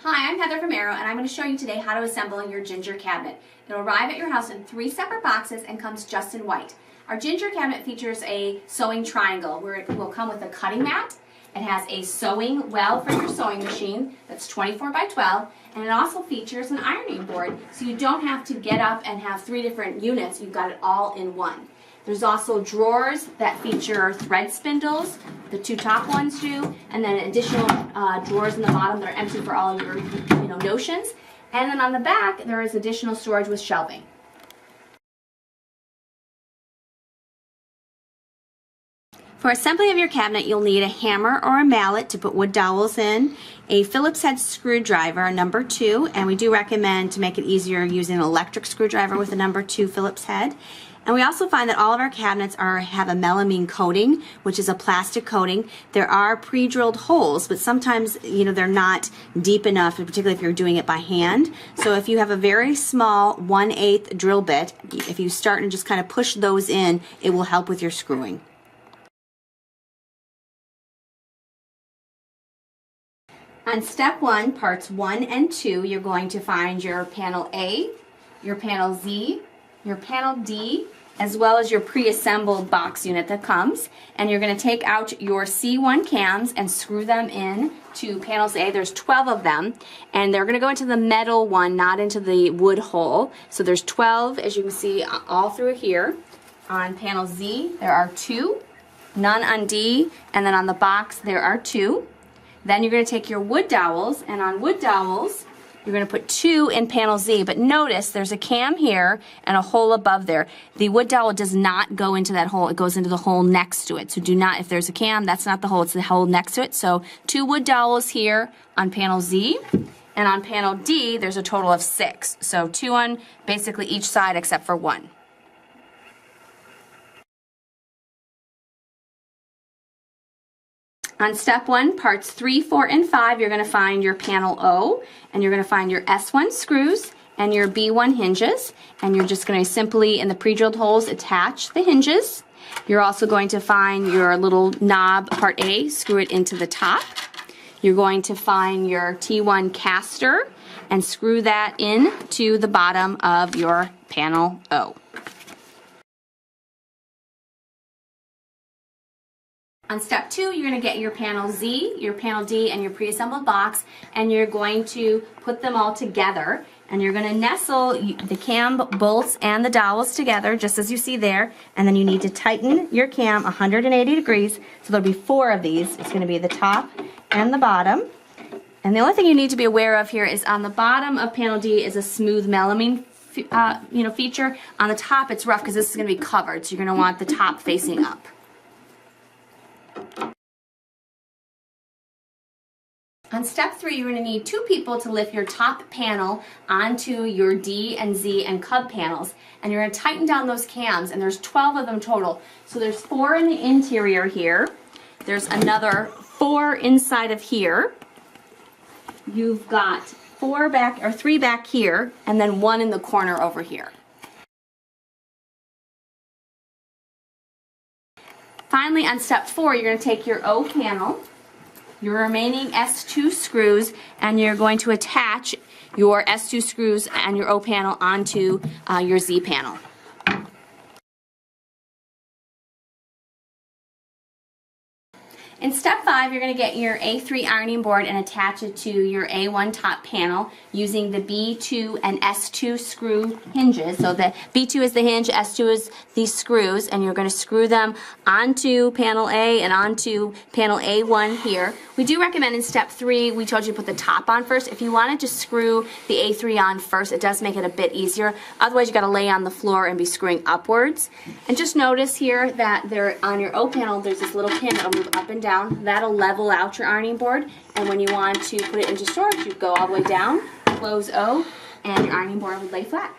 Hi, I'm Heather from Arrow, and I'm going to show you today how to assemble your ginger cabinet. It'll arrive at your house in 3 separate boxes and comes just in white. Our ginger cabinet features a sewing triangle where it will come with a cutting mat. It has a sewing well for your sewing machine that's 24 by 12, and it also features an ironing board, so you don't have to get up and have 3 different units. You've got it all in one. There's also drawers that feature thread spindles. The 2 top ones do, and then additional drawers in the bottom that are empty for all of your notions. And then on the back, there is additional storage with shelving. For assembly of your cabinet, you'll need a hammer or a mallet to put wood dowels in, a Phillips head screwdriver, number 2, and we do recommend to make it easier using an electric screwdriver with a number 2 Phillips head. And we also find that all of our cabinets have a melamine coating, which is a plastic coating. There are pre-drilled holes, but sometimes they're not deep enough, particularly if you're doing it by hand. So if you have a very small 1/8 drill bit, if you start and just kind of push those in, it will help with your screwing. On step 1, parts 1 and 2, you're going to find your panel A, your panel Z, your panel D, as well as your pre-assembled box unit that comes, and you're going to take out your C1 cams and screw them in to panels A. There's 12 of them, and they're going to go into the metal one, not into the wood hole. So there's 12, as you can see, all through here. On panel Z, there are 2, none on D, and then on the box there are 2. Then you're going to take your wood dowels, and on wood dowels, you're going to put 2 in panel Z, but notice there's a cam here and a hole above there. The wood dowel does not go into that hole, it goes into the hole next to it. So do not, if there's a cam, that's not the hole, it's the hole next to it. So 2 wood dowels here on panel Z, and on panel D, there's a total of 6. So 2 on basically each side except for 1. On step 1, parts 3, 4, and 5, you're going to find your panel O, and you're going to find your S1 screws and your B1 hinges, and you're just going to simply, in the pre-drilled holes, attach the hinges. You're also going to find your little knob, part A, screw it into the top. You're going to find your T1 caster and screw that in to the bottom of your panel O. On step 2, you're going to get your panel Z, your panel D, and your pre-assembled box, and you're going to put them all together, and you're going to nestle the cam bolts and the dowels together, just as you see there, and then you need to tighten your cam 180 degrees, so there'll be 4 of these. It's going to be the top and the bottom. And the only thing you need to be aware of here is on the bottom of panel D is a smooth melamine feature. On the top, it's rough because this is going to be covered, so you're going to want the top facing up. On step 3, you're going to need 2 people to lift your top panel onto your D and Z and cub panels, and you're going to tighten down those cams, and there's 12 of them total. So there's 4 in the interior here, there's another 4 inside of here, you've got 3 back here, and then 1 in the corner over here. Finally, on step 4, you're going to take your O panel, your remaining S2 screws, and you're going to attach your S2 screws and your O panel onto your Z panel. In step 5, you're going to get your A3 ironing board and attach it to your A1 top panel using the B2 and S2 screw hinges. So the B2 is the hinge, S2 is these screws, and you're going to screw them onto panel A and onto panel A1 here. We do recommend in step 3, we told you to put the top on first. If you wanted to screw the A3 on first, it does make it a bit easier. Otherwise, you've got to lay on the floor and be screwing upwards. And just notice here that on your O panel, there's this little pin that'll move up and down. That'll level out your ironing board, and when you want to put it into storage, you go all the way down, close O, and your ironing board would lay flat.